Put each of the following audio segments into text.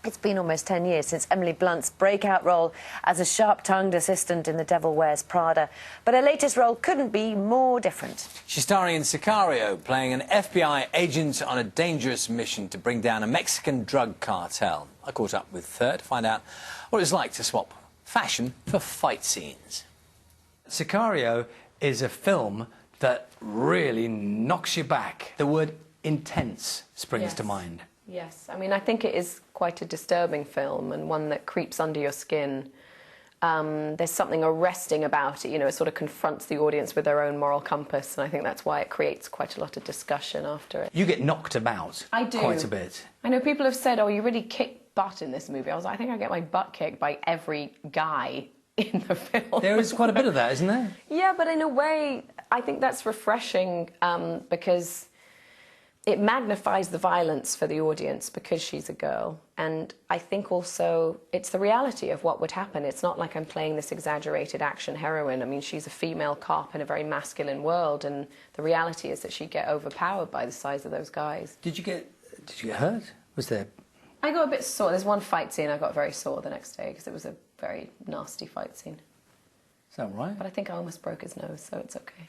It's been almost 10 years since Emily Blunt's breakout role as a sharp-tongued assistant in The Devil Wears Prada. But her latest role couldn't be more different. She's starring in Sicario, playing an FBI agent on a dangerous mission to bring down a Mexican drug cartel. I caught up with her to find out what it's like to swap fashion for fight scenes. Sicario is a film that really knocks you back. The word intense springs to mind. Yes, I mean, I think it is quite a disturbing film and one that creeps under your skin. There's something arresting about it, you know, it sort of confronts the audience with their own moral compass, and I think that's why it creates quite a lot of discussion after it. You get knocked about quite a bit. I know people have said, oh, you really kick butt in this movie. I was like, I think I get my butt kicked by every guy in the film. There is quite a bit of that, isn't there? Yeah, but in a way, I think that's refreshing because it magnifies the violence for the audience because she's a girl. And I think also it's the reality of what would happen. It's not like I'm playing this exaggerated action heroine. I mean, she's a female cop in a very masculine world, and the reality is that she'd get overpowered by the size of those guys. Did you get hurt? Was there... I got a bit sore. There's one fight scene I got very sore the next day because it was a very nasty fight scene. Is that right? But I think I almost broke his nose, so it's okay.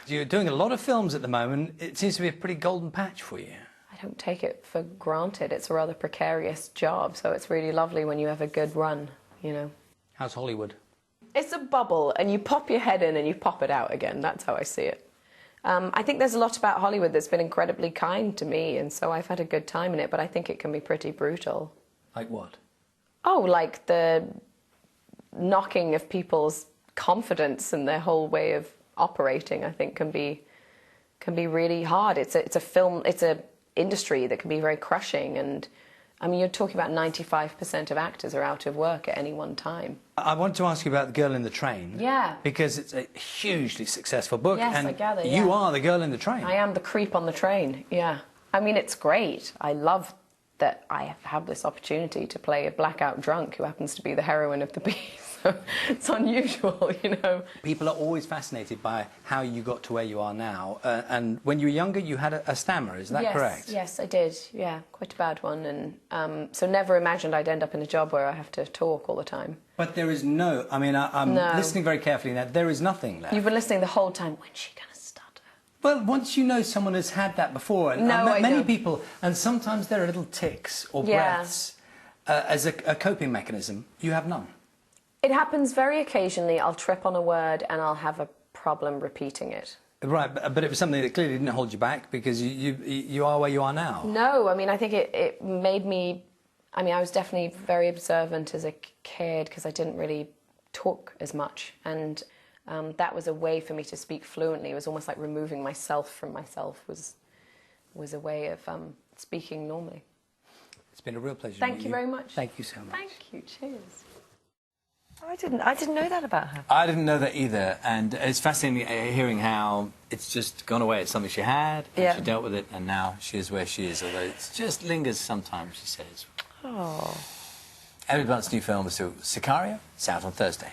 You're doing a lot of films at the moment. It seems to be a pretty golden patch for you. I don't take it for granted. It's a rather precarious job, so it's really lovely when you have a good run, you know. How's Hollywood? It's a bubble, and you pop your head in and you pop it out again. That's how I see it. I think there's a lot about Hollywood that's been incredibly kind to me, and so I've had a good time in it, but I think it can be pretty brutal. Like what? Oh, like the knocking of people's confidence and their whole way of operating, I think, can be really hard. It's a industry that can be very crushing, and I mean, you're talking about 95% of actors are out of work at any one time. I want to ask you about The Girl in the Train. Yeah. Because it's a hugely successful book. Yes, and I gather, you are the girl in the train. I am the creep on the train, yeah. I mean, it's great. I love that I have this opportunity to play a blackout drunk who happens to be the heroine of the piece. So it's unusual, you know. People are always fascinated by how you got to where you are now. And when you were younger, you had a stammer, is that correct? Yes, I did, yeah. Quite a bad one. And so never imagined I'd end up in a job where I have to talk all the time. But there is no... I mean, I'm listening very carefully now. There is nothing left. You've been listening the whole time. When's she going to stutter? Well, once you know someone has had that before, and many people, and sometimes there are little tics or breaths as a coping mechanism, you have none. It happens very occasionally. I'll trip on a word and I'll have a problem repeating it. Right, but it was something that clearly didn't hold you back because you are where you are now. No, I mean, I think it made me... I mean, I was definitely very observant as a kid because I didn't really talk as much, and that was a way for me to speak fluently. It was almost like removing myself from myself was a way of speaking normally. It's been a real pleasure. Thank you very much. Thank you so much. Thank you. Cheers. I didn't know that about her. I didn't know that either, and it's fascinating hearing how it's just gone away. It's something she had, and she dealt with it, and now she is where she is, although it just lingers sometimes, she says. Oh. Emily Blunt's new film is Sicario. It's out on Thursday.